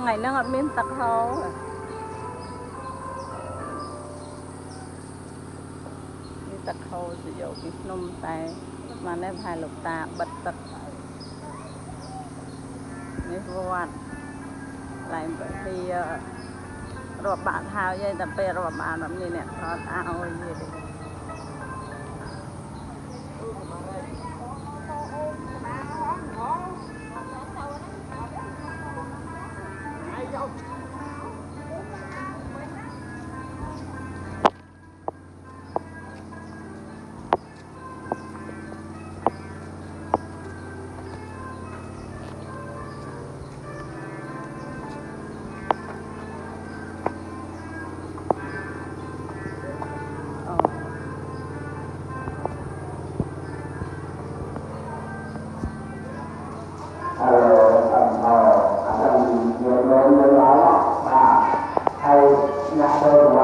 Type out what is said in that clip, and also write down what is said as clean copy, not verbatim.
ngày nó ngọt miếng tắc hô miếng tắc hô sử dụng cái nôm tay mà nên hai lục ta bật tật nếu vô ăn lại bởi vì rồi bạn thao dây tập về rồi bạn làm gì nè thọt ao gì đi hay nhạc